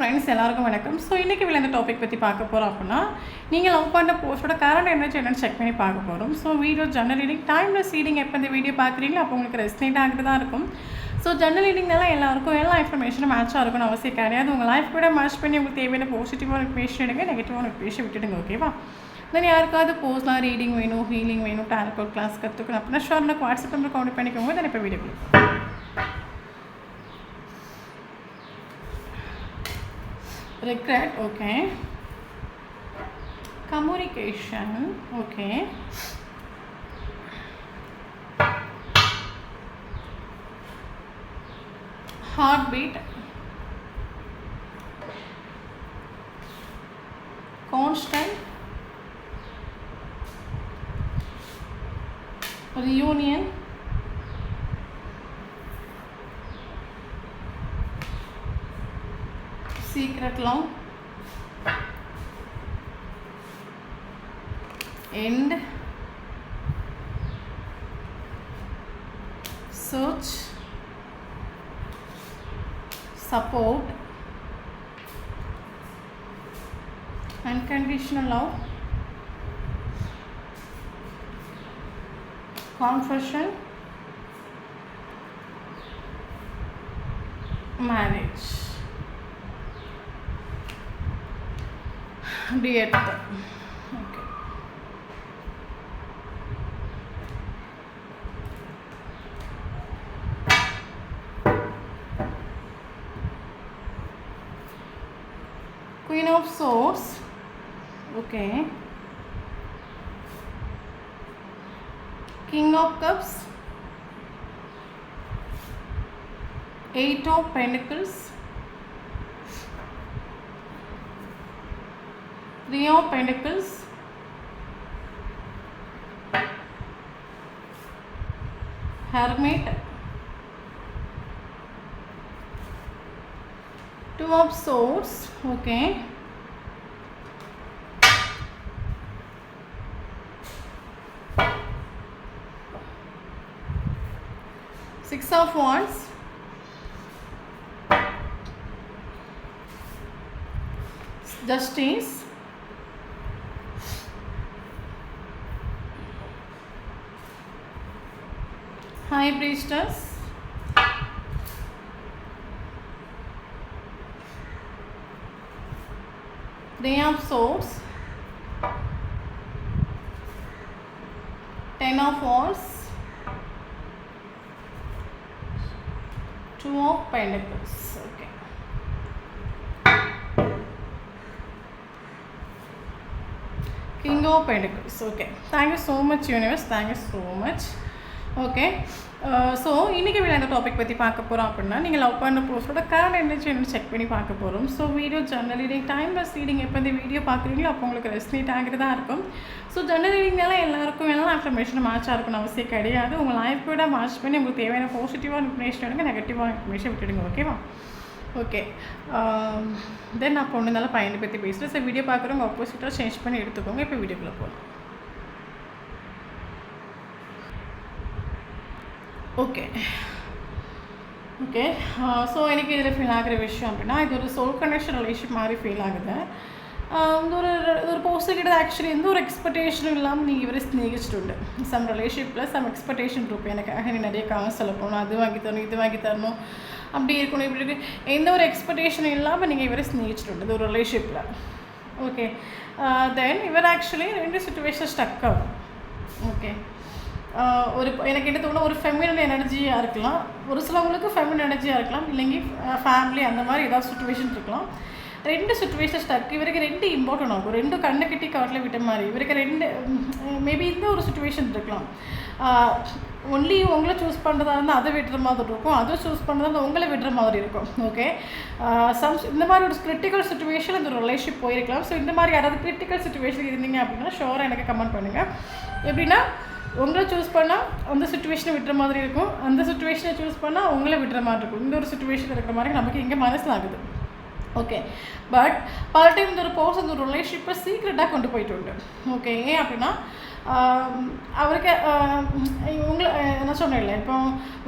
Friends எல்லாருக்கும் வணக்கம். So இன்றைக்கி இந்த டாபிக் பற்றி பார்க்க போகிறோம் அப்படின்னா நீங்கள் லவ் பண்ண போஸ்ட்டோட கரண்ட் எனர்ஜி என்னென்னு செக் பண்ணி பார்க்க போகிறோம். ஸோ வீடியோ ஜன்னல் ரீடிங் டைம்லெஸ் ரீடிங் எப்போ இந்த வீடியோ பார்க்குறீங்களோ அப்போ உங்களுக்கு ரெஸ்னேட் ஆகிட்டு தான் இருக்கும். ஸோ ஜன்னல் ரீடிங்னால எல்லாருக்கும் எல்லா இன்ஃபர்மேஷனும் மேட்சாக இருக்கும்னு அவசியம் கிடையாது. உங்கள் லைஃப் கூட மேட்ச் பண்ணி உங்களுக்கு தேவையான பாசிட்டிவான இன்ஃபர்மேஷன் எடுங்க, நெகட்டிவான இன்ஃபர்மேஷன் விட்டுடுங்க. ஓகேவா? தென் யாருக்காவது போஸ்ட்லாம் ரீடிங் வேணும், ஹீலிங் வேணும், டேரக்ட் கிளாஸ் கற்றுக்கணும் அப்படின்னா ஷோர் எனக்கு வாட்ஸ்அப் நம்பர் கவுண்ட் பண்ணிக்கோங்க. தென் இப்போ video regret, okay. Communication, okay. Heartbeat, constant, reunion, secret love, end, search, support, unconditional love, confession, marriage. Death. Okay. Queen of Swords. Okay. King of Cups. Eight of Pentacles. Three of Pentacles, Hermit, Two of Swords, okay, Six of Wands, Justice, High Priestess, Three of Swords, Ten of Wands, Two of Pentacles. Okay. King of Pentacles. Okay. Thank you so much, universe. Thank you so much. Okay. So இன்றைக்கி இந்த topic பற்றி பார்க்க போகிறோம் அப்படின்னா நீங்கள் love பண்ண போஸ்ட்டோட current energy என்னென்னு check பண்ணி பார்க்க போகிறோம். ஸோ வீடியோ ஜன்னல் ரீடிங் டைம்லெஸ் ரீடிங் எப்போ இந்த வீடியோ பார்க்குறீங்களோ அப்போ உங்களுக்கு ரெஸ்னேட் ஆகிட்டு தான் இருக்கும். ஸோ ஜன்னல் ரீடிங்னால எல்லாருக்கும் எல்லாம் இன்ஃபர்மேஷன் மேட்சாக இருக்கணும் அவசியம் கிடையாது. உங்கள் லைஃப் கூட மேட்ச் பண்ணி உங்களுக்கு தேவையான பாசிட்டிவான இன்ஃபர்மேஷன் எடுங்க, நெகட்டிவான இன்ஃபர்மேஷன் விட்டுடுங்க. ஓகேவா? ஓகே. தென் நான் பொண்ணு இருந்தாலும் பையனை பற்றி பேசுகிறேன். ஸோ வீடியோ பார்க்குறவங்க ஆப்போசிட்டாக சேஞ்ச் பண்ணி எடுத்துக்கோங்க. இப்போ வீடியோக்குள்ளே போகலாம். Okay okay. ஸோ எனக்கு இதில் ஃபீல் ஆகிற விஷயம் அப்படின்னா இது ஒரு சோல் கனெக்ஷன் ரிலேஷன் மாதிரி ஃபீல் ஆகுது. ஒரு போஸ்ட்டுக்கிட்ட ஆக்சுவலி எந்த ஒரு எக்ஸ்பெக்டேஷனும் இல்லாமல் நீங்கள் இவரை ஸ்நேகிச்சிട്ടുണ്ട്. சம் ரிலேஷன்ஷிப்பில் சம் எக்ஸ்பெக்டேஷன் இருக்கும். எனக்காக நீ நிறைய காசு சொல்ல போகணும், அது வாங்கி தரணும், இது வாங்கி தரணும், அப்படி இருக்கணும், இப்படி இருக்கு. எந்த ஒரு எக்ஸ்பெக்டேஷனும் இல்லாமல் நீங்கள் இவரை ஸ்நேகிச்சிട്ടുണ്ട് இது ஒரு ரிலேஷன்ஷிப்பில். ஓகே. தென் இவர் ஆக்சுவலி ரெண்டு சுச்சுவேஷன் ஸ்டக் ஆகும். ஓகே. ஒரு எனக்கு என்ன தோணும், ஒரு ஃபெமினன் எனர்ஜியாக இருக்கலாம், ஒரு சிலவங்களுக்கு ஃபெமினன் எனர்ஜியாக இருக்கலாம், இல்லைங்க ஃபேமிலி அந்த மாதிரி ஏதாவது சுச்சுவேஷன் இருக்கலாம். ரெண்டு சுச்சுவேஷன் ஸ்டக். இவருக்கு ரெண்டு இம்பார்ட்டன்ட் ஆகும். ரெண்டு கண்ணை கட்டி காட்டில் விட்ட மாதிரி இவருக்கு ரெண்டு மேபி இந்த ஒரு சுச்சுவேஷன் இருக்கலாம். ஒன்லி உங்களை சூஸ் பண்ணுறதா இருந்தால் அதை விடுற மாதிரி இருக்கும், அதை சூஸ் பண்ணுறதா இருந்தால் உங்களை விடுற மாதிரி இருக்கும். ஓகே. இந்த மாதிரி ஒரு கிரிட்டிக்கல் சுச்சுவேஷன் இந்த ஒரு ரிலேஷன்ஷிப் போயிருக்கலாம். ஸோ இந்த மாதிரி யாராவது கிரிட்டிக்கல் சுச்சுவேஷன் இருந்தீங்க அப்படின்னா ஷோராக எனக்கு கமெண்ட் பண்ணுங்கள். எப்படின்னா உங்களை சூஸ் பண்ணால் அந்த சுச்சுவேஷனை விட்டுற மாதிரி இருக்கும், அந்த சுச்சுவேஷனை சூஸ் பண்ணால் உங்களை விட்டுற மாதிரி இருக்கும். இந்த ஒரு சுச்சுவேஷன் இருக்கிற மாதிரி நமக்கு இங்கே மனசிலாகுது. ஓகே. பட் பல டைம் இந்த ஒரு பர்சன் ஒரு ரிலேஷன்ஷிப்பை சீக்ரெட்டாக கொண்டு போயிட்டு உண்டு. ஓகே. ஏன் அப்படின்னா அவருக்கு உங்களை என்ன சொன்னேன்ல, இப்போ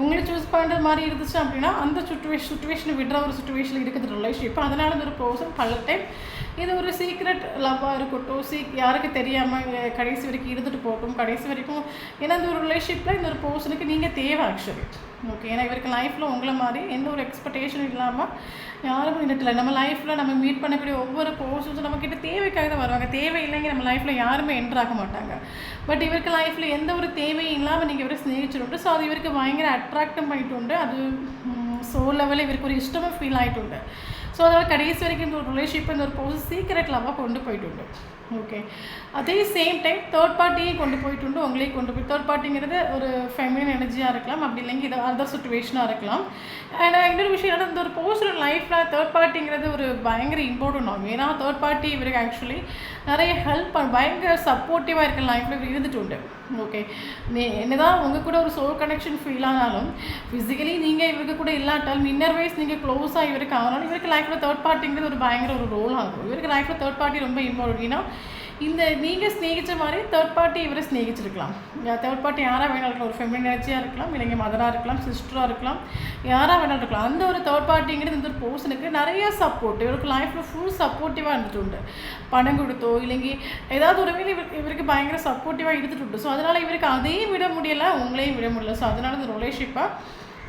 உங்களை சூஸ் பண்ணுறது மாதிரி இருந்துச்சு அப்படின்னா அந்த சுச்சுவேஷனை விடுற ஒரு சுச்சுவேஷனில் இருக்குது ரிலேஷன்ஷிப். அதனால இந்த ஒரு பர்சன் பல டைம் இது ஒரு சீக்ரெட் லவ்வாக இருக்கட்டும், யாருக்கு தெரியாமல் கடைசி வரைக்கும் இருந்துட்டு போகட்டும், கடைசி வரைக்கும். ஏன்னா இந்த ஒரு ரிலேஷன்ஷிப்பில் இந்த ஒரு பர்சனுக்கு நீங்கள் தேவை ஆக்சுவலி. ஓகே, ஏன்னா இவருக்கு லைஃப்பில் உங்களை மாதிரி எந்த ஒரு எக்ஸ்பெக்டேஷனும் இல்லாமல் யாரும் நின்றுட்டில்ல. நம்ம லைஃப்பில் நம்ம மீட் பண்ணக்கூடிய ஒவ்வொரு பர்சன்ஸும் நம்மக்கிட்ட தேவைக்காக தான் வருவாங்க. தேவை இல்லைங்க நம்ம லைஃப்பில் யாருமே என்ட்ரு ஆக மாட்டாங்க. பட் இவருக்கு லைஃப்பில் எந்த ஒரு தேவையும் இல்லாமல் நீங்கள் இவரை ஸ்நேகிச்சுட்டு, ஸோ அது இவருக்கு பயங்கர அட்ராக்டும் பண்ணிட்டு உண்டு. அது சோல் லெவலில் இவருக்கு ஒரு இஷ்டமும் ஃபீல் ஆகிட்டு உண்டு. ஸோ அதனால் கடைசி வரைக்கும் இந்த ஒரு ரிலேஷன்ஷிப் இந்த ஒரு பர்சன் சீக்ரெட் லவ்வாக கொண்டு போயிட்டு உண்டு. ஓகே, அதே சேம் டைம் தேர்ட் பார்ட்டியும் கொண்டு போயிட்டு உண்டு, உங்களையும் கொண்டு போய். தேர்ட் பார்ட்டிங்கிறது ஒரு ஃபெமினின் எனர்ஜியாக இருக்கலாம், அப்படி இல்லைங்க இது அதர் சுச்சுவேஷனாக இருக்கலாம். அண்ட் இன்னொரு விஷயம் என்னன்னா, இந்த ஒரு பர்சனல் லைஃப்பில் தேர்ட் பார்ட்டிங்கிறது ஒரு பயங்கர இம்பார்ட்டன்ட் ஆகும். ஏன்னா தேர்ட் பார்ட்டி இவருக்கு ஆக்சுவலி நிறைய ஹெல்ப் பயங்கர சப்போர்ட்டிவாக இருக்கிற லைஃப்பில் இவர் இருந்துட்டு உண்டு. ஓகே, என்னதான் உங்கள் கூட ஒரு சோல் கனெக்ஷன் ஃபீல் ஆனாலும், ஃபிசிக்கலி நீங்கள் இவருக்கு கூட இல்லாட்டாலும் இன்னர் வைஸ் நீங்கள் க்ளோஸாக இவருக்கு ஆனாலும், இவருக்கு லைஃப்பில் தேர்ட் பார்ட்டிங்கிறது ஒரு பயங்கர ஒரு ரோல் ஆகும். இவருக்கு லைஃப்பில் தேர்ட் பார்ட்டி ரொம்ப இம்பார்ட்டன்ட். ஏன்னா இந்த நீங்கள் ஸ்நேகித்த மாதிரி தேர்ட் பார்ட்டி இவரை ஸ்நேகிச்சிருக்கலாம். தேர்ட் பார்ட்டி யாராக வேணாலும் இருக்கலாம், ஒரு ஃபெமினின் எனர்ஜியாக இருக்கலாம், இல்லைங்க மதராக இருக்கலாம், சிஸ்டராக இருக்கலாம், யாராக வேணாலும் இருக்கலாம். அந்த ஒரு தேர்ட் பார்ட்டிங்கிறது இந்த ஒரு பர்சனுக்கு நிறைய சப்போர்ட், இவருக்கு லைஃப்பில் ஃபுல் சப்போர்ட்டிவாக இருந்துட்டு உண்டு. பணம் கொடுத்தோ இல்லைங்க ஏதாவது ஒரு வேலை இவருக்கு பயங்கர சப்போர்ட்டிவாக இருந்துட்டு உண்டு. ஸோ அதனால் இவருக்கு அதையும் விட முடியலை, உங்களையும் விட முடியல. ஸோ அதனால் இந்த ரிலேஷன்ஷிப்பாக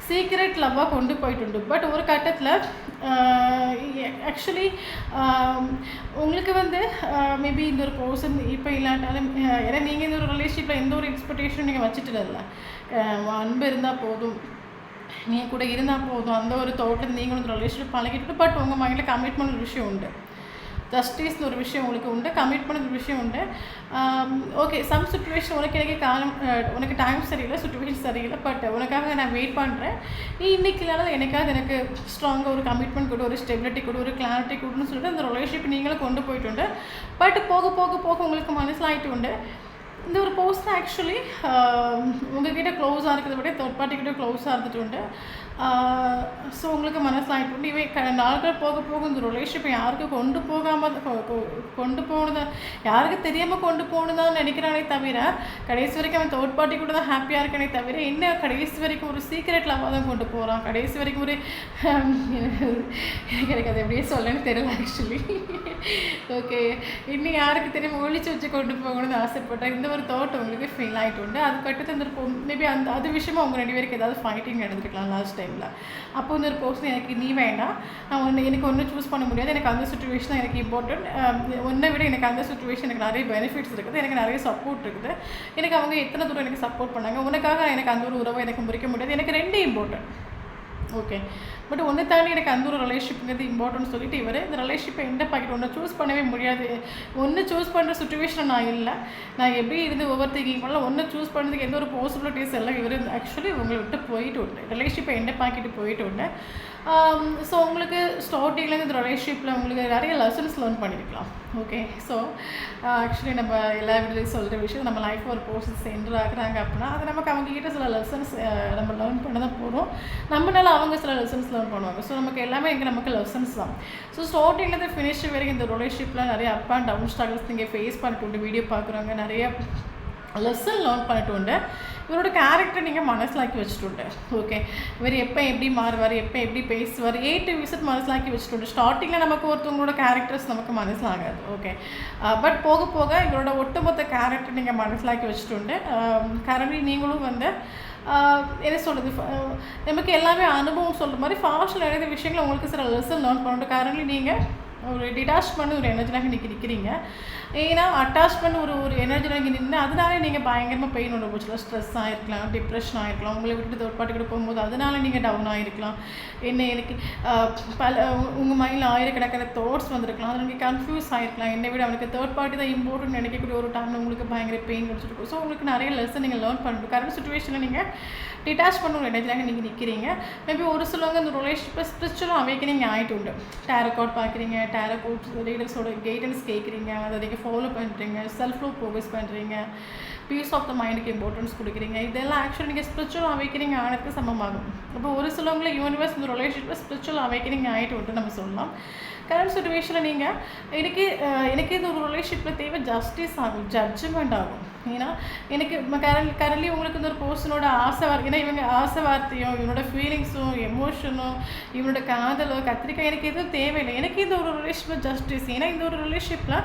சீக்ரெட் லவ்வாக கொண்டு போயிட்டு. பட் ஒரு கட்டத்தில் ஆக்சுவலி உங்களுக்கு வந்து மேபி இந்த ஒரு பர்சன் இப்போ இல்லாட்டாலும், ஏன்னா நீங்கள் இந்த ஒரு ரிலேஷன்ஷிப்பில் எந்த ஒரு எக்ஸ்பெக்டேஷனும் நீங்கள் வச்சுட்டு இல்லை. அன்பு இருந்தால் போதும், நீங்கள் கூட இருந்தால் போதும், அந்த ஒரு தோட்டத்தில் நீங்களும் இந்த ரிலேஷன்ஷிப் பழகிட்டு. பட் உங்கள் மைண்டில் கமிட்மெண்ட் ஒரு விஷயம் உண்டு, ஜஸ்டிஸ்னு ஒரு விஷயம் உங்களுக்கு உண்டு, கமிட்மெண்ட் ஒரு விஷயம் உண்டு. ஓகே, சம் சுச்சுவேஷன் உனக்கு டைம் சரியில்லை, சுச்சுவேஷன் சரியில்லை, பட் உனக்காக நான் வெயிட் பண்ணுறேன், நீ இன்றைக்கி இல்லாத எனக்கு ஸ்ட்ராங்காக ஒரு கமிட்மெண்ட் கொடு, ஒரு ஸ்டெபிலிட்டி கொடு, ஒரு கிளாரிட்டி கொடுன்னு சொல்லிட்டு அந்த ரிலேஷன்ஷிப் நீங்களும் கொண்டு போயிட்டு உண்டு. பட் போக போக போக உங்களுக்கு மனசிலாகிட்டு உண்டு இந்த ஒரு பர்சன் ஆக்சுவலி உங்கள்கிட்ட க்ளோஸாக இருக்கிறத விட தேர்ட் பார்ட்டிக்கிட்ட க்ளோஸாக இருந்துட்டு உண்டு. ஸோ உங்களுக்கு மனசிலாகிட்டு உண்டு. இவன் நாட்கள் போக போக இந்த ரிலேஷன்ஷிப்பை யாருக்கும் கொண்டு போனதை யாருக்கு தெரியாமல் கொண்டு போகணுதான் நினைக்கிறானே தவிர, கடைசி வரைக்கும் அவன் தேர்ட் பார்ட்டி கூட தான் ஹாப்பியாக இருக்கானே தவிர, என்ன கடைசி வரைக்கும் ஒரு சீக்ரெட் லவ்வாக தான் கொண்டு போகிறான். கடைசி வரைக்கும் ஒரு எனக்கு அதை எப்படியே சொல்லணும்னு தெரியல ஆக்சுவலி. ஓகே, இன்னும் யாருக்கு தெரியும் ஒழிச்சு வச்சு கொண்டு போகணும்னு ஆசைப்பட்டேன். இந்த ஒரு தாட் உங்களுக்கு ஃபீல் ஆகிட்டு உண்டு. அதுக்கடுத்து இந்த மேபி அது விஷயமா அவங்க 2 பேருக்கு ஏதாவது ஃபைட்டிங் நடந்துருக்கலாம் லாஸ்ட் டைமில். அப்போ வந்து ஒரு பர்சன் எனக்கு நீ வேண்டாம், நான் எனக்கு ஒன்றும் சூஸ் பண்ண முடியாது, எனக்கு அந்த சுச்சுவேஷன் தான் எனக்கு இம்பார்ட்டன்ட், ஒன்றை விட எனக்கு அந்த சுச்சுவேஷன் எனக்கு நிறைய பெனிஃபிட்ஸ் இருக்குது, எனக்கு நிறைய சப்போர்ட் இருக்குது, எனக்கு அவங்க எத்தனை தூரம் எனக்கு சப்போர்ட் பண்ணாங்க, உனக்காக எனக்கு அந்த ஒரு உறவை எனக்கு முறிக்க முடியாது, எனக்கு 2 இம்பார்ட்டன்ட். ஓகே, பட் ஒன்று தாண்டி எனக்கு அந்த ஒரு ரிலேஷன்ஷிப்ங்கிறது இம்பார்ட்டன்ட் சொல்லிட்டு இவர் இந்த ரிலேஷன்ஷிப்பை எந்த பாக்கெட் ஒன்று சூஸ் பண்ணவே முடியாது. ஒன்று சூஸ் பண்ணுற சுச்சுவேஷன் நான் இல்லை, நான் எப்படி இருந்து ஓவர் திங்கிங் பண்ணல, ஒன்று சூஸ் பண்ணுறதுக்கு எந்த ஒரு பாசிபிலிட்டிஸ் எல்லாம் இவர் ஆக்சுவலி உங்களை விட்டு போயிட்டு உண்டு, ரிலேஷன்ஷிப்பை எந்த பாக்கெட்டு போயிட்டு உண்டு. ஸோ உங்களுக்கு ஸ்டார்டிங்லேருந்து இந்த ரிலேஷன்ஷிப்பில் உங்களுக்கு நிறைய லெசன்ஸ் லேர்ன் பண்ணியிருக்கலாம். ஓகே, ஸோ ஆக்சுவலி நம்ம எல்லா வீட்லேயும் சொல்கிற விஷயம், நம்ம லைஃப் ஒரு பர்சன் சென்டர் ஆகுறாங்க அப்படின்னா அது நமக்கு அவங்ககிட்ட சில லெசன்ஸ் நம்ம லேர்ன் பண்ண தான் போகிறோம், நம்மளால அவங்க சில லெசன்ஸ் லேர்ன் பண்ணுவாங்க. ஸோ நமக்கு எல்லாமே நமக்கு லெசன்ஸ் தான். ஸோ ஸ்டார்டிங்லேருந்து ஃபினிஷ் வரைக்கும் இந்த ரிலேஷன்ஷிப்பில் நிறைய அப் அண்ட் டவுன் ஸ்ட்ரகிள்ஸ் நீங்கள் ஃபேஸ் பண்ணிட்டு உண்டு, வீடியோ பார்க்குறவங்க நிறைய லெசன் லேர்ன் பண்ணிட்டு உண்டு. இவரோட கேரக்டர் நீங்கள் மனசிலாக்கி வச்சுட்டு. ஓகே, இவர் எப்போ எப்படி மாறுவார், எப்போ எப்படி பேசுவார், விசிட் மனசிலாக்கி வச்சுட்டு. ஸ்டார்டிங்கில் நமக்கு ஒருத்தவங்களோட கேரக்டர்ஸ் நமக்கு மனசிலாகாது. ஓகே, பட் போக போக இவரோட ஒட்டுமொத்த கேரக்டர் நீங்கள் மனசிலாக்கி வச்சுட்டு. கரண்ட்லி நீங்களும் வந்து என்ன சொல்கிறது, நமக்கு எல்லாமே அனுபவம் சொல்கிற மாதிரி ஃபாஸ்ட்டில் நிறைய விஷயங்கள் உங்களுக்கு சில லெசன் லேர்ன் பண்ணிட்டு. கரண்ட்லி நீங்கள் ஒரு டிட்டாச்மெண்ட் ஒரு எனர்ஜினாக நீங்கள் நிற்கிறீங்க. ஏன்னா அட்டாச்மெண்ட் ஒரு எனர்ஜினாக நீங்கள் நின்று அதனால நீங்கள் பயங்கரமாக பெயின் அனுபவிச்சலாம், ஸ்ட்ரெஸ் ஆகிருக்கலாம், டிப்ரெஷன் ஆகிருக்கலாம், உங்களை விட்டு தேர்ட் பார்ட்டி கூட போகும்போது அதனால நீங்கள் டவுன் ஆகிருக்கலாம். எனக்கு உங்கள் மைண்டில் ஆயிரக்கணக்கான தாட்ஸ் வந்திருக்கலாம், அதில் நீங்கள் கன்ஃபியூஸ் ஆகிருக்கலாம். என்னை விட அவனுக்கு தேர்ட் பார்ட்டி தான் இம்பார்ட்டன்ட் நினைக்கக்கூடிய ஒரு டைமில் உங்களுக்கு பயங்கர பெயின் வச்சுருக்கும். ஸோ உங்களுக்கு நிறைய லெசன் நீங்கள் லேர்ன் பண்ணணும். கரண்ட் சுச்சுவேஷனில் நீங்கள் டிட்டாச் பண்ண ஒரு எனர்ஜினாக நீங்கள் நிற்கிறீங்க. மேபி ஒரு சிலவங்க இந்த ரிலேஷன்ஷிப்பை ஸ்பிரிச்சுவல் அவேக்கனிங் ஆகிட்டு உண்டு. டேரோ கார்ட் பார்க்குறீங்க, டேரோ கோட் ரீடர்ஸோட கைடன்ஸ் கேட்குறீங்க, அதை நீங்கள் ஃபாலோ பண்ணுறீங்க, செல்ஃப் லவ் ப்ரோக்ரஸ் பண்ணுறீங்க, பீஸ் ஆஃப் த மைண்டுக்கு இம்பார்ட்டன்ஸ் கொடுக்குறீங்க. இதெல்லாம் ஆக்சுவலி நீங்கள் ஸ்பிரிச்சுவல் அவேக்கனிங் ஆனதுக்கு சமமாகும். இப்போ ஒரு சிலவங்களை யூனிவர்ஸ் இந்த ரிலேஷன்ஷிப்பில் ஸ்பிரிச்சுவல் அவேக்கனிங் ஆகிட்டு உண்டு நம்ம சொல்லலாம். கரண்ட் சுச்சுவேஷனில் நீங்கள் எனக்கு இது ஒரு ரிலேஷன்ஷிப்பில் தேவை ஜஸ்டிஸ் ஆகும், ஜட்ஜ்மெண்ட் ஆகும். ஏன்னா எனக்கு கரண்ட்லி உங்களுக்கு இந்த ஒரு பர்சனோட ஏன்னா இவங்க ஆசை வார்த்தையும் இவனோட ஃபீலிங்ஸும் எமோஷனும் இவனோட காதலோ கத்திரிக்காய் எனக்கு எதுவும் தேவையில்லை. எனக்கு இந்த ஒரு ரிலேஷன்ஷிப் ஜஸ்டிஸ். ஏன்னா இந்த ஒரு ரிலேஷன்ஷிப்பில்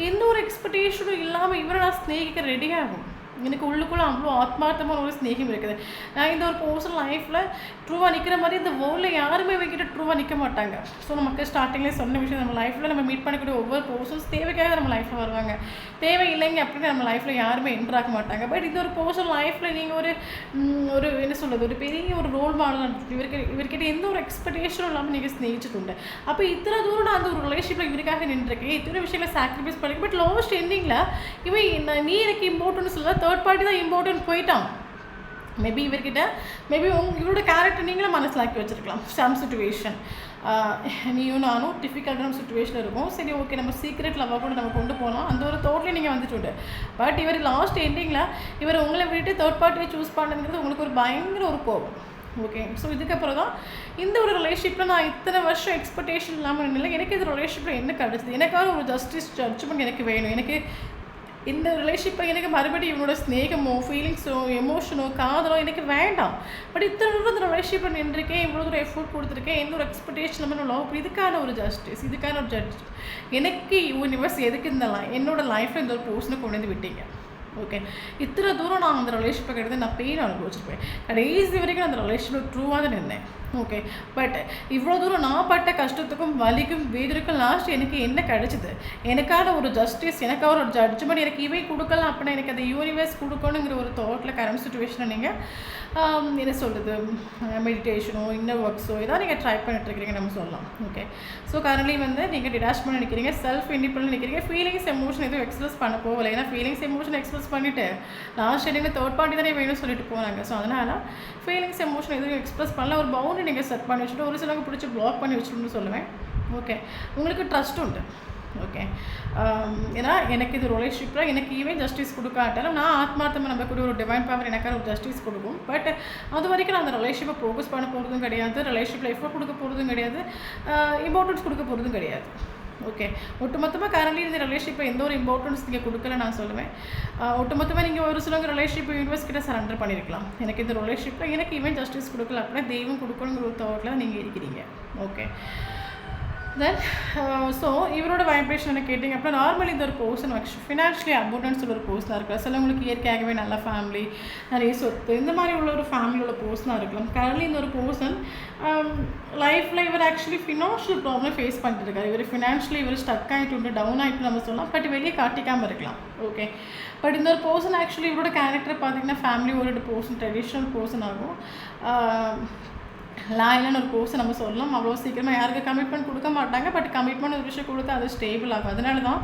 எந்த ஒரு எக்ஸ்பெக்டேஷனும் இல்லாமல் இவரை நான் ஸ்நேகிக்க ரெடியாகும். எனக்கு உள்ளுக்குள்ளே அவ்வளோ ஆத்மார்த்தமான ஒரு ஸ்நேகம் இருக்குது. நான் இந்த ஒரு பர்சன் லைஃப்பில் ட்ரூவாக நிற்கிற மாதிரி இந்த வேர்ல்டில் யாருமே வைக்கிட்ட ட்ரூவாக நிற்க மாட்டாங்க. ஸோ நமக்கு ஸ்டார்டிங்லேயே சொன்ன விஷயம், நம்ம லைஃப்பில் நம்ம மீட் பண்ணக்கூடிய ஒவ்வொரு பர்சன்ஸ் தேவைக்காக நம்ம லைஃப்பில் வருவாங்க. தேவை இல்லைங்க அப்படின்னு நம்ம லைஃப்பில் யாருமே என்ட்ராக மாட்டாங்க. பட் இந்த ஒரு பர்சன் லைஃப்பில் நீங்கள் ஒரு என்ன சொல்கிறது, ஒரு பெரிய ஒரு ரோல் மாடல் இவர்கிட்ட எந்த ஒரு எக்ஸ்பெக்டேஷனும் இல்லாமல் நீங்கள் ஸ்நேகிச்சுட்டு உண்டு. அப்போ இத்தனை தூரம் நான் அந்த ஒரு ரிலேஷன்ஷிப்பில் இவருக்காக நின்றுருக்கேன், இத்தனை விஷயங்களை சாக்ரிஃபைஸ் பண்ணிருக்கேன். பட் லாஸ்ட் எண்டிங்கில் இவன் நீ எனக்கு இம்பார்ட்டன்ட் சொல்ல தேர்ட் பார்ட்டி தான் இம்பார்ட்டன்ட் போயிட்டான். மேபி இவரோட கேரக்டர் நீங்களும் மனசிலாக்கி வச்சுருக்கலாம். சம் சுச்சுவேஷன் நீயும் நானும் டிஃபிகல்ட்டான சுச்சுவேஷன் இருக்கும். சரி ஓகே, நம்ம சீக்ரெட் லவ்வாக கூட நம்ம கொண்டு போகலாம், அந்த ஒரு தோட்லேயே நீங்கள் வந்துட்டு. பட் இவர் லாஸ்ட் எண்டிங்கில் இவர் உங்களை விட்டு தேர்ட் பார்ட்டியை சூஸ் பண்ணுங்கிறது உங்களுக்கு ஒரு பயங்கர ஒரு கோபம். ஓகே, ஸோ இதுக்கப்புறம் தான் இந்த ஒரு ரிலேஷன்ஷிப்பில் நான் இத்தனை வருஷம் எக்ஸ்பெக்டேஷன் இல்லாமல் இல்லை. எனக்கு இந்த ரிலேஷன்ஷிப்பில் என்ன கிடச்சிது, எனக்காக ஒரு ஜஸ்டிஸ் ஜட்ஜ்மெண்ட் எனக்கு வேணும். எனக்கு இந்த ரிலேஷன்ஷிப்பை எனக்கு மறுபடியும் இவனோட ஸ்நேகமோ ஃபீலிங்ஸோ எமோஷனோ காதலோ எனக்கு வேண்டாம். பட் இத்தனை தூரம் இந்த ரிலேஷன்ஷிப்பை நின்றுருக்கேன், இவ்வளோ தூரம் எஃபோர்ட் கொடுத்துருக்கேன், எந்த ஒரு எக்ஸ்பெக்டேஷன் நம்ம லவ், இதுக்கான ஒரு ஜஸ்டிஸ், இதுக்கான ஒரு ஜட்ஜ். எனக்கு யூனிவர்ஸ் எதுக்கு என்னோடய லைஃப்பில் இந்த ஒரு பர்சனை கொண்டு வந்து விட்டீங்க. ஓகே, இத்தனை தூரம் நான் அந்த ரிலேஷன்ஷிப்பை கிட்ட நான் பெயின் அனுபவிச்சிருப்பேன். கடைசி வரைக்கும் அந்த ரிலேஷன்ஷிப்பில் ட்ரூவாக தான் நின்றேன். ஓகே, பட் இவ்வளோ தூரம் நான் பட்ட கஷ்டத்துக்கும் வலிக்கும் வேதனைக்கும் லாஸ்ட் எனக்கு என்ன கிடைச்சிது, எனக்கான ஒரு ஜஸ்டிஸ், எனக்காக ஒரு ஜட்ஜ்மெண்ட் எனக்கு இவை கொடுக்கலாம் அப்படின்னா எனக்கு அந்த யூனிவர்ஸ் கொடுக்கணுங்கிற ஒரு தாட்டில் கரண்ட் சுச்சுவேஷனை நீங்கள் என்ன சொல்கிறது, மெடிடேஷனோ இன்னர் ஒர்க்ஸோ ஏதாவது நீங்கள் ட்ரை பண்ணிட்டுருக்கிறீங்க நம்ம சொல்லலாம். ஓகே, ஸோ கரண்ட்லி நீங்கள் டிடாச்மெண்ட் நினைக்கிறீங்க, செல்ஃப் இண்டிபெண்டன்ட் நினைக்கிறீங்க, ஃபீலிங்ஸ் எமோஷன் எதுவும் எக்ஸ்பிரஸ் பண்ண போகலை. ஏன்னா ஃபீலிங்ஸ் எமோஷன் எக்ஸ்பிரஸ் பண்ணிவிட்டு லாஸ்ட் எண்டிங்கில் தேர்ட் பார்ட்டி தானே வேணும்னு சொல்லிட்டு போனாங்க. ஸோ அதனால் ஃபீலிங்ஸ் எமோஷன் எதுவும் எக்ஸ்பிரஸ் பண்ணல, ஒரு பவுண்டரி நீங்கள் செட் பண்ணி வச்சுட்டு ஒரு சிலவங்க பிடிச்சி பிளாக் பண்ணி வச்சுட்டுன்னு சொல்லுவேன். ஓகே, உங்களுக்கு ட்ரஸ்ட் உண்டு. ஓகே, ஏன்னா எனக்கு இது ரிலேஷன்ஷிப்பில் எனக்கு ஈவன் ஜஸ்டிஸ் கொடுக்காட்டாலும் நான் ஆத்மார்த்தமாக நம்பக்கூடிய ஒரு டிவைன் பவர் எனக்கான ஒரு ஜஸ்டிஸ் கொடுக்கும். பட் அது வரைக்கும் நான் அந்த ரிலேஷன்ஷிப்பை ஃபோக்கஸ் பண்ண போகிறதும் கிடையாது, ரிலேஷன்ஷிப்பில் எஃபோர்ட் கொடுக்க போகிறதும் கிடையாது, இம்பார்ட்டன்ஸ் கொடுக்க போகிறதும் கிடையாது. ஓகே, ஒட்டுமொத்தமாக கரண்ட்லி இந்த ரிலேஷன்ஷிப்பை எந்த ஒரு இம்பார்ட்டன்ஸ் நீங்கள் கொடுக்கல நான் சொல்லுவேன். ஒட்டுமொத்தமாக நீங்கள் ஒரு சிலவங்க ரிலேஷன்ஷிப் யூனிவர்ஸ் கிட்ட சரண்டர் பண்ணியிருக்கலாம். எனக்கு இந்த ரிலேஷன்ஷிப்பில் எனக்கு ஈவன் ஜஸ்டிஸ் கொடுக்கல அப்படின்னா தெய்வம் கொடுக்கணுங்கிற ஒரு தாட்டில் நீங்கள் இருக்கிறீங்க. ஓகே, தென் ஸோ இவரோட வைப்ரேஷன் என்ன கேட்டிங்க அப்படின்னா நார்மலி இந்த ஒரு பர்சன் ஃபினான்ஷியலி அபூண்டன்ஸ் ஒரு பர்சனாக இருக்கலாம். சிலவங்களுக்கு இயற்கையாகவே நல்ல ஃபேமிலி, நிறைய சொத்து, இந்த மாதிரி உள்ள ஒரு ஃபேமிலியோட பர்சனாக இருக்கலாம். கரண்ட்லி இந்த ஒரு பர்சன் லைஃப்பில் இவர் ஆக்சுவலி ஃபினான்ஷியல் ப்ராப்ளம் ஃபேஸ் பண்ணிட்டு இருக்காரு. இவர் ஃபினான்ஷியலி இவர் ஸ்டக் ஆகிட்டு டவுன் ஆகிட்டு நம்ம சொல்லலாம், பட் வெளியே காட்டிக்காமல் இருக்கலாம். ஓகே, பட் இந்த ஒரு பர்சன் ஆக்சுவலி இவரோட கேரக்டர் பார்த்திங்கன்னா family orient person, traditional person ஆகும். லாயலான ஒரு பர்சன் நம்ம சொல்லலாம். அவ்வளோ சீக்கிரமாக யாருக்கு கமிட்மெண்ட் கொடுக்க மாட்டாங்க, பட் கமிட்மெண்ட் ஒரு விஷயம் கொடுத்து அது ஸ்டேபிள் ஆகும். அதனால தான்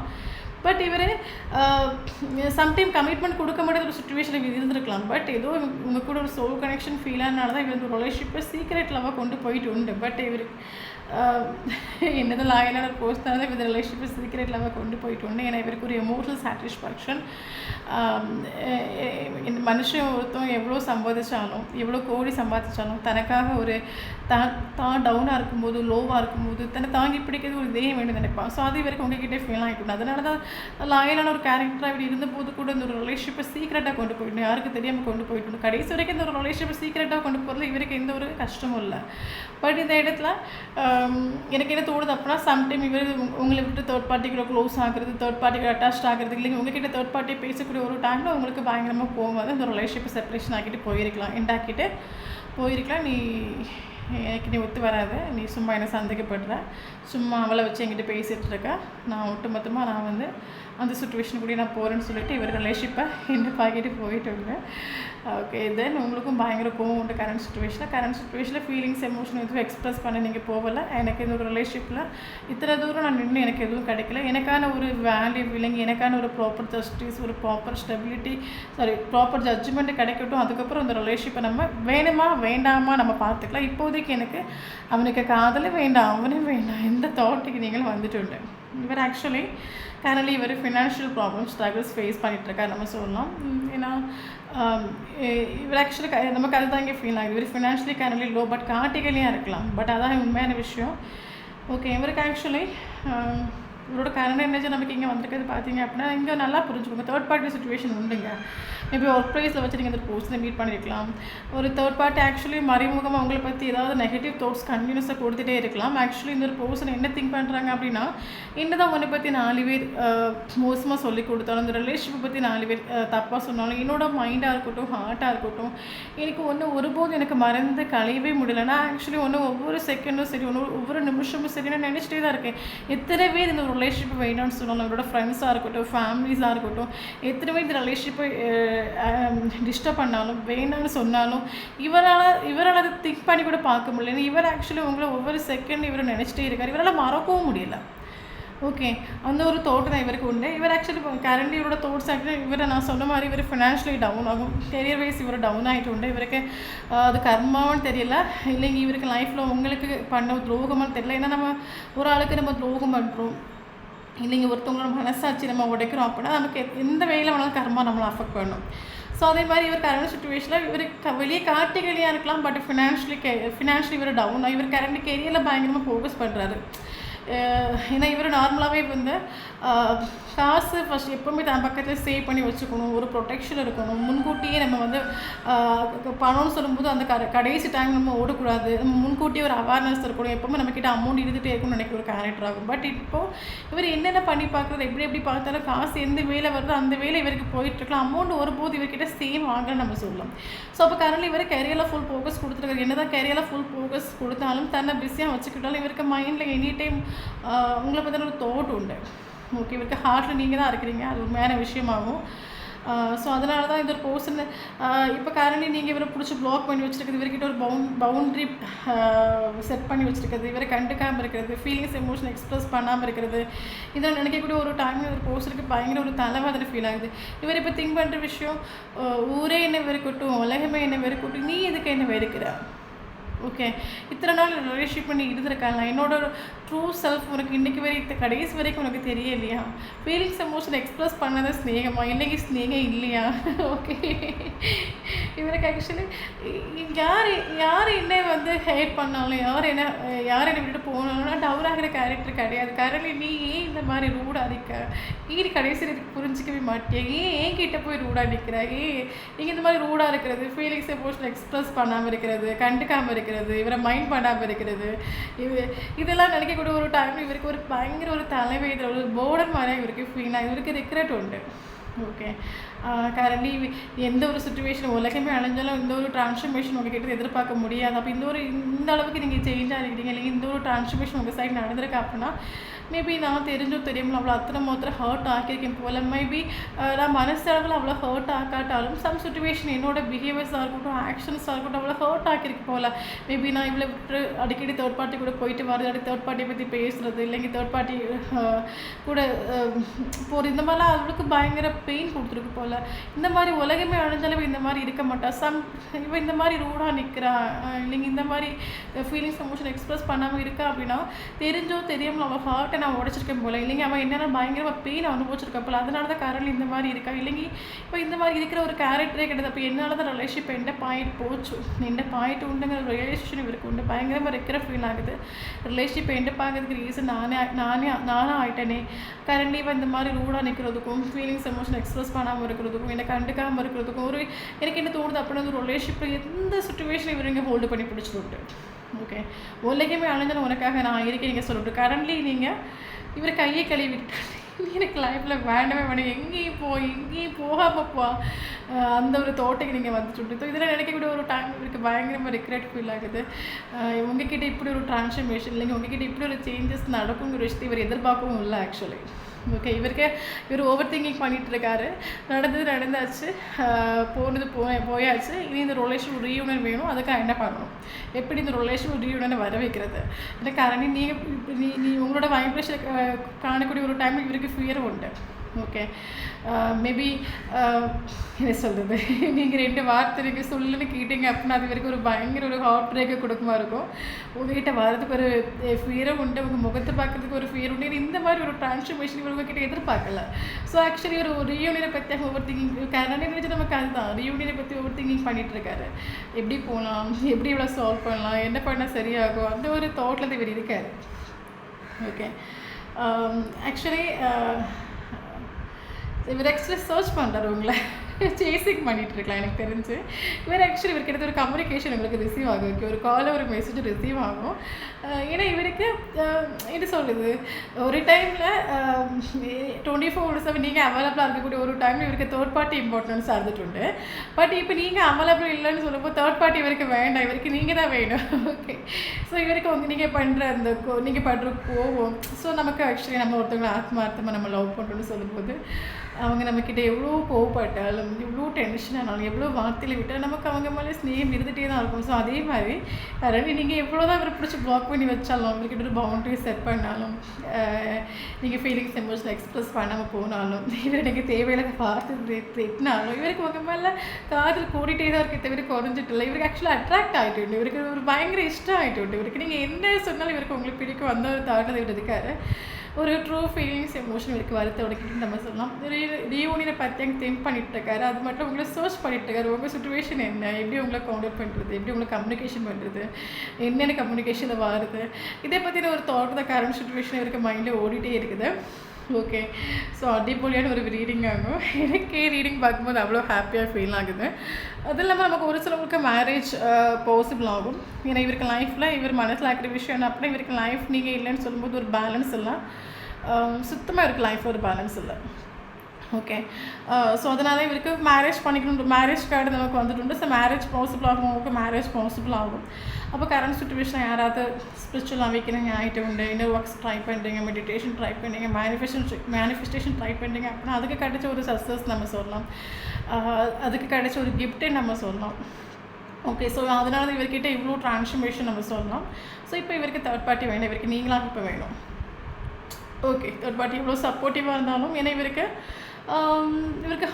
பட் இவர் சம்டைம் கமிட்மெண்ட் கொடுக்க முடியாத ஒரு சுச்சுவேஷனில் இருந்திருக்கலாம். பட் ஏதோ உங்கள் கூட ஒரு சோல் கனெக்ஷன் ஃபீல் ஆனால தான் இவர் ஒரு ரிலேஷன்ஷிப்பை சீக்ரெட் லவ்வாக கொண்டு போயிட்டு உண்டு. பட் இவர் என்னது லாயலான ஒரு பர்சனாக தான் இந்த ரிலேஷன்ஷிப்பை சீக்ரெட் லவ்வாக கொண்டு போயிட்டு உண்டு. ஏன்னா இவருக்கு ஒரு எமோஷனல் சாட்டிஸ்ஃபேக்ஷன். இந்த மனுஷன் ஒருத்தவங்க எவ்வளோ சம்பாதிச்சாலும் எவ்வளோ கோடி சம்பாதிச்சாலும் தனக்காக ஒரு தான் டவுனாக இருக்கும்போது லோவாக இருக்கும்போது தன்னை தாங்கி பிடிக்கிறது ஒரு இதயம் வேணும் நினைப்பான். ஸோ அது இவருக்கு உங்ககிட்ட ஃபீல் ஆகிட்டு. அதனால தான் லாயலான ஒரு கேரக்டராக இப்படி இருந்தபோது கூட இந்த ஒரு ரிலேஷன்ஷிப்பை சீக்ரெட்டாக கொண்டு போயிடணும், யாருக்கு தெரியாமல் கொண்டு போயிட்டு கடைசி வரைக்கும் இந்த ஒரு ரிலேஷன்ஷிப்பை சீக்ரெட்டாக கொண்டு போகிறது இவருக்கு எந்த ஒரு கஷ்டமும் இல்லை. பட் இந்த இடத்துல எனக்கு என்ன தோணுது அப்படின்னா சம்டைம் இவர் உங்களை விட்டு தேர்ட் பார்ட்டிக்கு க்ளோஸ் ஆகுறது, தேர்ட் பார்ட்டிக்கு அட்டாச் ஆகிறது, இல்லைங்க உங்ககிட்ட தேர்ட் பார்ட்டி பேசக்கூடிய ஒரு டைமில் உங்களுக்கு பயங்கரமாக போகும்போது இந்த ரிலேஷன்ஷிப்பை செப்பரேஷன் ஆக்கிட்டு போயிருக்கலாம், எண்டாக்கிட்டு போயிருக்கலாம். எனக்கு நீ ஒத்து வராது, நீ சும்மா என்ன சந்தேகப்படுற, சும்மா அவளை வச்சு என்கிட்ட பேசிகிட்டு இருக்கா, நான் ஒட்டுமொத்தமாக நான் அந்த சுச்சுவேஷன் கூட நான் போகிறேன்னு சொல்லிட்டு இவர் ரிலேஷன்ஷிப்பை என்ன பாக்கிட்டு போயிட்டு இருந்தேன். ஓகே, தென் உங்களுக்கும் பயங்கர கோவம் உண்டு கரண்ட் சுச்சுவேஷனில் ஃபீலிங்ஸ் எமோஷன் எதுவும் எக்ஸ்ப்ரெஸ் பண்ண நீங்கள் போகலை. எனக்கு இந்த ஒரு ரிலேஷன்ஷிப்பில் இத்தனை தூரம் நான் நின்று எனக்கு எதுவும் கிடைக்கல, எனக்கான ஒரு வேல்யூ இல்லைங்க, எனக்கான ஒரு ப்ராப்பர் ஜஸ்டிஸ், ஒரு ப்ராப்பர் ஸ்டெபிலிட்டி, ப்ராப்பர் ஜட்ஜ்மெண்ட் கிடைக்கட்டும். அதுக்கப்புறம் அந்த ரிலேஷன்ஷிப்பை நம்ம வேணுமா வேண்டாமா நம்ம பார்த்துக்கலாம். இப்போதைக்கு எனக்கு அவனுக்கு காதலும் வேண்டாம், அவனும் வேண்டாம், எந்த தாட்டுக்கு நீங்களும் வந்துட்டு உண்டு. இவர் ஆக்சுவலி கரண்ட்லி இவர் ஃபினான்ஷியல் ப்ராப்ளம் ஸ்ட்ரகிள்ஸ் ஃபேஸ் பண்ணிகிட்ருக்காரு நம்ம சொல்லலாம். ஏன்னா இவர் ஆக்சுவலி நமக்கு அதுதான் இங்கே ஃபீல் ஆகுது. இவர் ஃபினான்ஷியலி கரண்ட்லி லோ, பட் காட்டிகளையாக இருக்கலாம். பட் அதான் உண்மையான விஷயம். ஓகே. இவருக்கு ஆக்சுவலி இவரோட கரண்ட் எனர்ஜி நமக்கு இங்கே வந்திருக்கிறது பார்த்தீங்க அப்படின்னா, இங்கே நல்லா புரிஞ்சுக்கோங்க. தேர்ட் பார்ட்டி சிச்சுவேஷன் உண்டுங்க. மேபி ஒர்க் ப்ளேஸில் வச்சு நீங்கள் அந்த போஸ்ட்டில் மீட் பண்ணியிருக்கலாம். ஒரு தேர்ட் பார்ட்டி ஆக்சுவலி மறைமுகமாக அவங்கள பற்றி ஏதாவது நெகட்டிவ் தாட்ஸ் கண்டினியூஸாக கொடுத்துட்டே இருக்கலாம். ஆக்சுவலி இந்த ஒரு பர்சன் என்ன திங்க் பண்ணுறாங்க அப்படின்னா, என்னதான் உன்னை பற்றி 4 பேர் மோசமாக சொல்லி கொடுத்தாலும், இந்த ரிலேஷன்ஷிப்பை பற்றி 4 பேர் தப்பாக சொன்னாலும், என்னோட மைண்டாக இருக்கட்டும், ஹார்ட்டாக இருக்கட்டும், எனக்கு ஒருபோதும் எனக்கு மறந்து களையவே முடியல. நான் ஆக்சுவலி ஒவ்வொரு செகண்டும் சரி, ஒவ்வொரு நிமிஷமும் சரி, நான் நினச்சிட்டே தான் இருக்கேன். எத்தனை பேர் இந்த ரிலேஷன்ஷிப்பை வேணும்னு சொன்னாலும், அவரோட ஃப்ரெண்ட்ஸாக இருக்கட்டும், ஃபேமிலிஸாக இருக்கட்டும், எத்தனை பேர் இந்த ரிலேஷன்ஷிப்பை டிஸ்டர்ப் பண்ணாலும், வேணான்னு சொன்னாலும், இவரால் அதை திங்க் பண்ணி கூட பார்க்க முடியல. இவர் ஆக்சுவலி உங்களை ஒவ்வொரு செகண்ட் இவர் நினச்சிட்டே இருக்கார். இவரால் மறக்கவும் முடியல. ஓகே, அந்த ஒரு தோட்டு தான் இவருக்கு உண்டு. இவர் ஆக்சுவலி கரண்ட் இவரோட தோட்ஸ் ஆக்சுவலி இவரை நான் சொன்ன மாதிரி இவர் ஃபினான்ஷியலி டவுன் ஆகும். கெரியர் வைஸ் இவர் டவுன் ஆகிட்டு உண்டு. இவருக்கு அது கர்மாவும் தெரியல, இல்லைங்க இவருக்கு லைஃப்பில் உங்களுக்கு பண்ண துரோகமானு தெரியல. ஏன்னா நம்ம ஒரு ஆளுக்கு நம்ம துரோகம் பண்ணுறோம், இல்லைங்க ஒருத்தவங்களோட மனசாட்சி நம்ம உடைக்கிறோம் அப்படின்னா நமக்கு எந்த வேலையில் வேணாலும் கர்மா நம்மளை அஃபெக்ட் பண்ணணும். ஸோ அதே மாதிரி இவர் கரண்ட் சுச்சுவேஷனில் இவர் வெளியே கார்டிகலியாக இருக்கலாம், பட் ஃபினான்ஷியலி இவர் டவுன். இவர் கரண்ட் கெரியரில் பயங்கரமாக ஃபோக்கஸ் பண்ணுறாரு. ஏன்னா இவர் நார்மலாகவே வந்து காசு ஃபஸ்ட் எப்போவுமே தன் பக்கத்தில் சேவ் பண்ணி வச்சுக்கணும், ஒரு ப்ரொடெக்ஷன் இருக்கணும். முன்கூட்டியே நம்ம வந்து பணம்னு சொல்லும்போது அந்த கடைசி டைம் நம்ம ஓடக்கூடாது. நம்ம முன்கூட்டியே ஒரு அவேர்னஸ் இருக்கணும். எப்போவுமே நம்மக்கிட்ட அமௌண்ட் இருந்துகிட்டே இருக்கும்னு நினைக்கிற ஒரு கேரக்டர் ஆகும். பட் இப்போது இவர் என்னென்ன பண்ணி பார்க்குறது, எப்படி பார்த்தாலும் காசு எந்த வேலை வருதோ அந்த வேலை இவருக்கு போயிட்டுருக்கலாம். அமௌண்ட் ஒருபோது இவர்கிட்ட சேவ் ஆகணும்னு நம்ம சொல்லலாம். ஸோ அப்போ கரண்ட் இவர் கெரியரில் ஃபுல் ஃபோக்கஸ் கொடுத்துருக்காரு. என்ன தான் கெரியரில் ஃபுல் ஃபோக்கஸ் கொடுத்தாலும், தன்னை பிஸியாக வச்சுக்கிட்டாலும், இவருக்கு மைண்டில் எனி டைம் உங்களை பற்றின ஒரு தாட் உண்டு. ஓகே, இவருக்கு ஹார்ட்டில் நீங்கள் தான் இருக்கிறீங்க, அது உண்மையான விஷயமாகும். ஸோ அதனால தான் இந்த ஒரு பர்சன் இப்போ கரண்ட்லி நீங்கள் இவரை பிடிச்சி பிளாக் பண்ணி வச்சுருக்குது, இவர்கிட்ட ஒரு பவுண்ட்ரி செட் பண்ணி வச்சுருக்கிறது, இவரை கண்டுக்காமல் இருக்கிறது, ஃபீலிங்ஸ் எமோஷன் எக்ஸ்ப்ரெஸ் பண்ணாமல் இருக்கிறது, இதை நினைக்கக்கூடிய ஒரு டைம் ஒரு பர்சனுக்கு பயங்கர ஒரு தலைவாதிரி ஃபீல் ஆகுது. இவர் இப்போ திங்க் பண்ணுற விஷயம், ஊரே என்ன வெறுக்கட்டும், உலகமே என்ன வெறுக்கட்டும், நீ எதுக்கு என்ன வெறுக்கிற? ஓகே, இத்தனை நாள் ரிலேஷன்ஷிப் பண்ணி இருந்திருக்காங்க, என்னோட ட்ரூ செல்ஃப் உனக்கு இன்றைக்கி வரைக்கும் கடைசி வரைக்கும் உனக்கு தெரியலையா? ஃபீலிங்ஸ் எமோஷன் எக்ஸ்ப்ரெஸ் பண்ணதை ஸ்நேகமா, இன்றைக்கி ஸ்நேகம் இல்லையா? ஓகே, இவருக்கு ஆக்சுவலி யார் என்ன வந்து ஹேட் பண்ணாலும், யார் என்னை விட்டுட்டு போனாலும் டவுன் ஆகிற கேரக்டர் கிடையாது. கரண்ட்லி நீ ஏன் இந்த மாதிரி ரூடாக இருக்க? ஏன் கடைசி இதுக்கு புரிஞ்சிக்கவே மாட்டியா? ஏன் கிட்ட போய் ரூடாக நிற்கிற? நீங்கள் இந்த மாதிரி ரூடாக இருக்கிறது, ஃபீலிங்ஸ் எமோஷன் எக்ஸ்ப்ரெஸ் பண்ணாமல் இருக்கிறது, கண்டுக்காமல் இருக்கிறது, இவரை மைண்ட் பண்ணாமல் இருக்கிறது, இதெல்லாம் நினைக்கக்கூடிய ஒரு டைம் இவருக்கு ஒரு பயங்கர ஒரு தலைவலி, ஒரு போர்டர் மாதிரி இவருக்கு ஃபீல் ஆகி இவருக்கு ரிக்ரெட் உண்டு. ஓகே, கரண்ட்லி எந்த ஒரு சுச்சுவேஷன் உலகமே அழிஞ்சாலும் இந்த ஒரு டிரான்ஸ்ஃபர்மேஷன் உங்ககிட்ட எதிர்பார்க்க முடியாது. அப்போ இந்த அளவுக்கு நீங்கள் சேஞ்சாக இருக்கிறீங்க, இல்லைங்க இந்த ஒரு டிரான்ஸ்ஃபர்மேஷன் உங்கள் சைடு நடந்திருக்கு அப்படின்னா, மேபி நான் தெரியாமல் அவ்வளோ அத்தனை ஹர்ட் ஆக்கியிருக்கேன் போல். மேபி நான் மனசளவில் அவ்வளோ ஹர்ட் ஆக்காட்டாலும் சம் சுச்சுவேஷன் என்னோட பிஹேவியர்ஸாக இருக்கட்டும், ஆக்ஷன்ஸாக இருக்கட்டும், அவ்வளோ ஹர்ட் ஆக்கியிருக்கு போல். மேபி நான் இவ்வளோ விட்டு அடிக்கடி தேர்ட் பார்ட்டி கூட போயிட்டு வரது, தேர்ட் பார்ட்டியை பற்றி பேசுகிறது, இல்லைங்க தேர்ட் பார்ட்டி கூட போகிறது, இந்த மாதிரிலாம் அவளுக்கு பயங்கர பெயின் கொடுத்துருக்கு போல். இந்த மாதிரி உலகமே அழிஞ்சாலும் இந்த மாதிரி இருக்க மாட்டா. இவன் இந்த மாதிரி ரூடாக நிற்கிறா, இல்லைங்க இந்த மாதிரி ஃபீலிங்ஸ் எமோஷன் எக்ஸ்ப்ரெஸ் பண்ணாமல் இருக்கா அப்படின்னா, தெரிஞ்சோ தெரியாமல் அவள் ஹார்ட்டை நான் உடச்சிருக்கேன் போல், இல்லைங்க அவன் என்னென்ன பயங்கரமாக பெயின் அனுபவிச்சிருக்கா போல். அதனால தான் கரண்ட் இந்த மாதிரி இருக்கா, இல்லைங்க இப்போ இந்த மாதிரி இருக்கிற ஒரு கேரக்டரே கிடையாது. அப்போ என்னால் தான் ரிலேஷன்ஷிப் எந்த பாயிண்ட் போச்சு, எந்த பாயிண்ட் உண்டுங்கிற ஒரு ரிலேஷன் இவருக்கு உண்டு. பயங்கரமாக இருக்கிற ஃபீல் ஆகுது. ரிலேஷன்ஷிப் எந்த பார்க்கறதுக்கு ரீசன் நானாக ஆகிட்டேனே. கரண்ட் இப்போ இந்த மாதிரி ரூடாக நிற்கிறதுக்கும், ஃபீலிங்ஸ் எமோஷன் எக்ஸ்ப்ரெஸ் பண்ணாமல் இருக்கிறதுக்கும், என்னை கண்டுக்காமல் இருக்கிறதுக்கும் எனக்கு என்ன தோணுது அப்படின்னா, ஒரு ரிலேஷன்ஷிப்பில் எந்த சுச்சுவேஷன் இவர் இங்கே ஹோல்டு பண்ணி பிடிச்சிட்டு. ஓகே, உலகமே அழிஞ்சாலும் உனக்காக நான் இருக்கேன் நீங்கள் சொல்லிட்டு கரண்ட்லி நீங்கள் இவர் கையை கழுவி விட்டு எனக்கு லைஃப்பில் வேண்டவே வேணும், எங்கேயும் போகாமப்பா அந்த ஒரு தோட்டைக்கு நீங்கள் வந்துட்டு இதில் நினைக்கக்கூடிய ஒரு டைம் இவருக்கு பயங்கரமாக ரிக்ரெட் ஃபீல் ஆகுது. உங்ககிட்ட இப்படி ஒரு டிரான்ஸ்ஃபர்மேஷன் இல்லைங்க, உங்ககிட்ட இப்படி ஒரு சேஞ்சஸ் நடக்குங்கிற விஷயத்தை இவர் எதிர்பார்க்கவும் இல்லை ஆக்சுவலி. ஓகே, இவர் ஓவர் திங்கிங் பண்ணிகிட்டு இருக்காரு. நடந்தாச்சு, போயாச்சு. இனி இந்த ரிலேஷன் ரீயூனியன் வேணும், அதுக்காக என்ன பண்ணணும், எப்படி இந்த ரிலேஷன் ரீயூனியனை வர வைக்கிறது. ஏன்னா கரண்ட்லி நீ உங்களோட வைப்ரேஷன் காணக்கூடிய ஒரு டைம் இவருக்கு ஃபியர் உண்டு. ஓகே, மேபி என்ன சொல்கிறது, நீங்கள் 2 வார்த்தை நீங்கள் சொல்லுன்னு கேட்டீங்க அப்படின்னா அது வரைக்கும் ஒரு பயங்கர ஒரு ஹார்ட் பிரேக்கை கொடுக்குமா இருக்கும். உங்ககிட்ட வரதுக்கு ஒரு ஃபியரும் உண்டு, உங்கள் முகத்தை பார்க்குறதுக்கு ஒரு ஃபியர் உண்டு. இந்த மாதிரி ஒரு டிரான்ஸ்ஃபர்மேஷன் இவர் உங்ககிட்ட எதிர்பார்க்கல. ஸோ ஆக்சுவலி ஒரு ரீயூனியனை பற்றி ஓவர் திங்கிங் கரண்ட் நமக்கு அதுதான் ரீயூனியனை பற்றி ஓவர் திங்கிங் பண்ணிகிட்டு இருக்காரு. எப்படி போகலாம், எப்படி இவ்வளோ சால்வ் பண்ணலாம், என்ன பண்ணால் சரியாகும், அந்த ஒரு தாட்டில் இவர் இருக்காரு. ஓகே. ஆக்சுவலி இவர் ஆக்சுவலி சர்ச் பண்ணுறாரு உங்களை, சேசிங் பண்ணிகிட்ருக்கலாம் எனக்கு தெரிஞ்சு. இவர் ஆக்சுவலி இவருக்கு எடுத்து ஒரு கம்யூனிகேஷன் உங்களுக்கு ரிசீவ் ஆகும். ஓகே, ஒரு காலில் ஒரு மெசேஜ் ரிசீவ் ஆகும். ஏன்னா இவருக்கு என்ன சொல்லுது, ஒரு டைமில் 24/7 நீங்கள் அவைலபிளாக இருக்கக்கூடிய ஒரு டைமில் இவருக்கு தேர்ட் பார்ட்டி இம்பார்ட்டன்ஸ் இருந்துட்டு. பட் இப்போ நீங்கள் அவைலபிள் இல்லைன்னு சொல்லும்போது தேர்ட் பார்ட்டி இவருக்கு வேண்டாம், இவருக்கு நீங்கள் தான் வேணும். ஓகே, ஸோ இவருக்கு நீங்கள் பண்ணுற அந்த நீங்கள் பண்ணுற கோவம், ஸோ நமக்கு ஆக்சுவலி நம்ம ஒருத்தவங்களை ஆத்மார்த்தமாக நம்ம லவ் பண்ணுறோன்னு சொல்லும்போது அவங்க நம்மக்கிட்ட எவ்வளோ கோவப்பட்டாலும், எவ்வளோ டென்ஷன் ஆனாலும், எவ்வளோ வார்த்தையில் விட்டால் நமக்கு அவங்க மேலே ஸ்நேகம் இருந்துகிட்டே தான் இருக்கும். ஸோ அதே மாதிரி அதாவது நீங்கள் எவ்வளோ தான் இவரை பிடிச்சி பிளாக் பண்ணி வச்சாலும், அவங்கக்கிட்ட ஒரு பவுண்டரி செட் பண்ணாலும், நீங்கள் ஃபீலிங்ஸ் எமோஷன் எக்ஸ்ப்ரெஸ் பண்ணாமல் போனாலும், இவர் நீங்கள் தேவையில்லாத பார்த்து திட்டினாலும், இவருக்கு உங்கள் மேலே காதல் கூட்டிகிட்டே தான் இருக்க தவிர குறைஞ்சிட்டு இல்லை. இவருக்கு ஆக்சுவலாக அட்ராக்ட் ஆகிட்டு உண்டு, இவருக்கு ஒரு பயங்கர இஷ்டம் ஆகிட்டு உண்டு. இவருக்கு நீங்கள் என்ன சொன்னாலும் இவருக்கு உங்களுக்கு பிடிக்கும். அந்த ஒரு தாட்டத்தை இவர் இருக்காரு. ஒரு ட்ரூ ஃபீலிங்ஸ் எமோஷன் இவருக்கு வருத்த உடைக்கிட்டு நம்ம சொல்லலாம். ரீயூனியனை பற்றி அங்கே திங்க் பண்ணிட்டுருக்காரு. அது மட்டும் உங்களை சர்ச் பண்ணிட்டுருக்காரு. உங்கள் சுச்சுவேஷன் என்ன, எப்படி உங்களை கவுண்டர் பண்ணுறது, எப்படி உங்களை கம்யூனிகேஷன் பண்ணுறது, என்னென்ன கம்யூனிகேஷனில் வருது, இதை பற்றின ஒரு தாட் தான் கரண்ட் சுச்சுவேஷன் இவருக்கு மைண்டில் ஓடிட்டே இருக்குது. ஓகே, ஸோ அடிப்பொலியான ஒரு ரீடிங் ஆகும். எனக்கே ரீடிங் பார்க்கும்போது அவ்வளோ ஹாப்பியாக ஃபீல் ஆகுது. அது இல்லாமல் நமக்கு ஒரு சிலவங்களுக்கு மேரேஜ் பாசிபிள் ஆகும். ஏன்னா இவருக்கு லைஃப்பில் இவர் மனசில் இருக்கிற விஷயம் என்ன அப்படின்னா, இவருக்கு லைஃப் நீங்கள் இல்லைன்னு சொல்லும்போது ஒரு பேலன்ஸ் இல்லை, சுத்தமாக இருக்குது லைஃப்பில் ஒரு பேலன்ஸ் இல்லை. ஓகே, ஸோ அதனால் இவருக்கு மேரேஜ் பண்ணிக்கணும், மேரேஜ் கார்டு நமக்கு வந்துட்டு. ஸோ மேரேஜ் பாசிபிள் ஆகும், உங்களுக்கு மேரேஜ் பாசிபிள் ஆகும். அப்போ கரண்ட் சுச்சுவேஷன் யாராவது ஸ்பிரிச்சுவல் அவைக்கனிங் ஆகிட்டு உண்டு, இன்னர் ஒர்க்ஸ் ட்ரை பண்ணுறீங்க, மெடிடேஷன் ட்ரை பண்ணுறீங்க, மேனிஃபெஸ்டேஷன் ட்ரை பண்ணுறீங்க அப்படின்னா அதுக்கு கிடைச்ச ஒரு சக்ஸஸ் நம்ம சொல்லலாம், அதுக்கு கிடைச்ச ஒரு கிஃப்ட்டே நம்ம சொல்லலாம். ஓகே, ஸோ அதனால இவர்கிட்ட இவ்வளோ ட்ரான்ஸ்ஃபர்மேஷன் நம்ம சொல்லலாம். ஸோ இப்போ இவருக்கு தேர்ட் பார்ட்டி வேணும், இவருக்கு நீங்களாக இப்போ வேணும். ஓகே, தேர்ட் பார்ட்டி இவ்வளோ சப்போர்ட்டிவாக இருந்தாலும் ஏன்னா இவருக்கு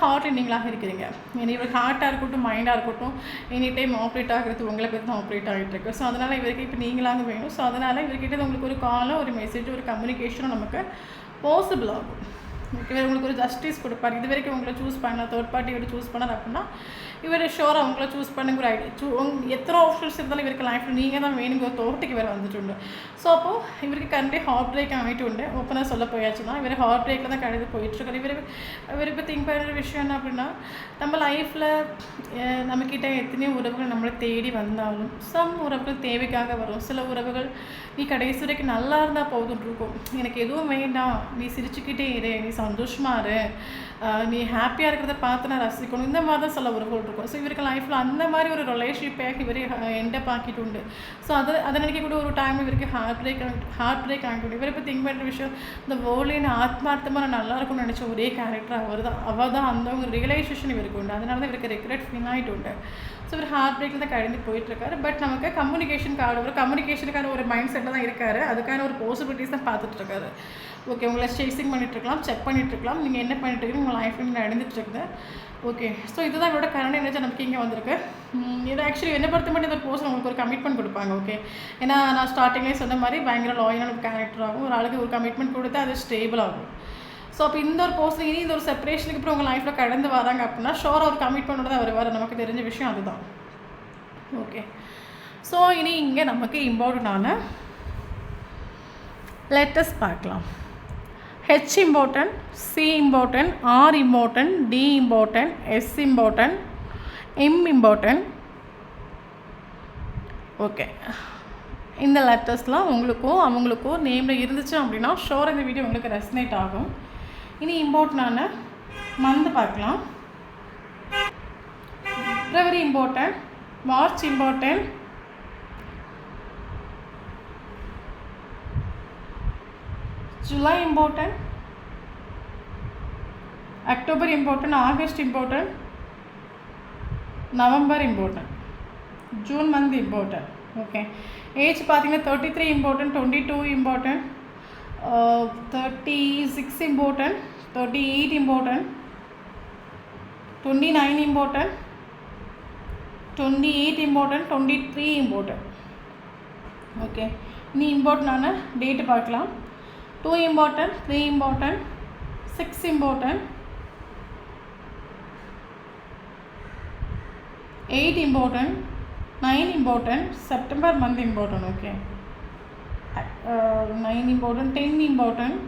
ஹார்ட் நீங்களாக இருக்கிறீங்க. ஏன்னா இவருக்கு ஹார்ட்டாக இருக்கட்டும், மைண்டாக இருக்கட்டும், எனி டைம் ஆப்ரேட் ஆகிறது உங்களை பற்றி தான் ஆப்ரேட் ஆகிட்டு இருக்கு. ஸோ அதனால் இவருக்கு இப்போ நீங்களாக வேணும். ஸோ அதனால் இவர்கிட்ட உங்களுக்கு ஒரு காலும், ஒரு மெசேஜ், ஒரு கம்யூனிகேஷனும் நமக்கு பாசிபிள் ஆகும். ஓகே, உங்களுக்கு ஒரு ஜஸ்டிஸ் கொடுப்பார். இது வரைக்கும் உங்களை சூஸ் பண்ண தேர்ட் பார்ட்டி இவர் சூஸ் பண்ணார் அப்படின்னா இவர் ஷோராக அவங்கள சூஸ் பண்ணுங்கிற ஐடியா. எத்தனை ஆப்ஷன்ஸ் இருந்தாலும் இவருக்கு லைஃப்பில் நீங்கள் தான் வேணுங்கிற தோட்டத்துக்கு இவர் வந்துட்டு. ஸோ அப்போது இவருக்கு கரண்டி ஹார்ட் பிரேக் ஆகிட்டு உண்டு. ஓப்பனாக சொல்ல போயாச்சுன்னா இவர் ஹார்ட் பிரேக்கில் தான் கடந்து போயிட்டுருக்காரு. இவர் இப்போ திங்க் பண்ணுற விஷயம் என்ன அப்படின்னா, நம்ம லைஃப்பில் நம்மக்கிட்ட எத்தனையோ உறவுகள் நம்மளை தேடி வந்தாலும் சம் உறவுகள் தேவைக்காக வரும். சில உறவுகள் நீ கடைசி வரைக்கும் நல்லா இருந்தால் போதும்னு இருக்கும், எனக்கு எதுவும் வேண்டாம், நீ சிரிச்சுக்கிட்டே இரு, நீ சந்தோஷமாக இரு, நீ ஹாப்பியாக இருக்கிறத பார்த்து நான் ரசிக்கணும், இந்த மாதிரி தான் சில உறவுகள் இருக்கும். ஸோ இவருக்கு லைஃப்பில் அந்த மாதிரி ஒரு ரிலேஷன்ஷிப்பாக இவர் எண்டப் ஆக்கிட்டு உண்டு. ஸோ அதை நினைக்கக்கூடிய ஒரு டைம் இவருக்கு ஹார்ட் பிரேக் ஆகிட்டு. இவர் இப்போ திங்க் பண்ணுற விஷயம், இந்த வேர்ல்டில் ஆத்மார்த்தமாக நான் நல்லா இருக்கும்னு நினச்ச ஒரே கேரக்டர் அவள் தான் அந்த ஒரு ரியலைசேஷன் இவருக்கு உண்டு. அதனால தான் இவருக்கு ரெக்ரெட் ஃபீல் ஆகிட்டு உண்டு. ஸோ இவர் ஹார்ட் பிரேக்கில் தான் கடந்து போயிட்டுருக்காரு. பட் நமக்கு கம்யூனிகேஷனுக்கான ஒரு மைண்ட் செட்டில் தான் இருக்காரு. அதுக்கான ஒரு பாசிபிலிட்டிஸ் தான் பார்த்துட்ருக்காரு. ஓகே, உங்களை சேசிங் பண்ணிகிட்ருக்கலாம், செக் பண்ணிகிட்ருக்கலாம், நீங்கள் என்ன பண்ணிட்டுருக்கீங்க, உங்கள் லைஃப்பில் நடந்துட்டுருக்குது. ஓகே, ஸோ இதுதான் என்னோட கரண்ட் எனர்ஜி நமக்கு இங்கே வந்திருக்கு. இது ஆக்சுவலி என்ன பொறுத்த மட்டும் இந்த போஸ்ட் உங்களுக்கு ஒரு கமிட்மெண்ட் கொடுப்பாங்க. ஓகே, ஏன்னா நான் ஸ்டார்டிங்லேயே சொன்ன மாதிரி பயங்கர லாயலான ஒரு கேரக்டர் ஆகும். ஒரு ஆளுக்கு ஒரு கமிட்மெண்ட் கொடுத்தா அது ஸ்டேபிள் ஆகும். ஸோ அப்போ இந்த ஒரு போஸ்ட்டில் இனி இந்த ஒரு செப்பரேஷனுக்கு அப்புறம் உங்கள் லைஃப்பில் கடந்து வராங்க அப்படின்னா ஷோராக ஒரு கமிட்மெண்ட்டோட தான் வருவார். நமக்கு தெரிஞ்ச விஷயம் அதுதான். ஓகே, ஸோ இனி இங்கே நமக்கு இம்பார்ட்டண்டான லெட்டர்ஸ் பார்க்கலாம். H important, C important, R important, D important, S important, M important. Okay, இந்த லெட்டர்ஸ்லாம் உங்களுக்கும் அவங்களுக்கும் நேமில் இருந்துச்சு அப்படின்னா ஷோர் இந்த வீடியோ உங்களுக்கு ரெசனேட் ஆகும். இனி இம்பார்ட்டண்டான மந்த் பார்க்கலாம். February important, March important, July important, October important, August important, November important, June month important. Okay, age பார்த்தீங்கன்னா 33 important, 22 important, 36 important, 38 important, 29 important, 28 important, 23 important. Okay, இனி இம்பார்ட்டண்டான டேட்டு பார்க்கலாம். 2 important, 3 important, 6 important, 8 important, 9 important, September month important. Okay, 9 important, 10 important,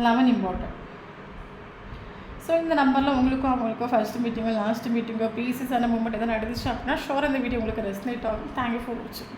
11 important. So இந்த நம்பரில் உங்களுக்கும் அவங்களுக்கும் first மீட்டிங்கோ last மீட்டிங்கோ பீசஸான moment எதாவது நடந்துச்சு அப்படின்னா ஷோர் இந்த வீடியோ உங்களுக்கு ரெஸ்னேட் ஆகும். தேங்க்யூ ஃபார் வாட்சிங்.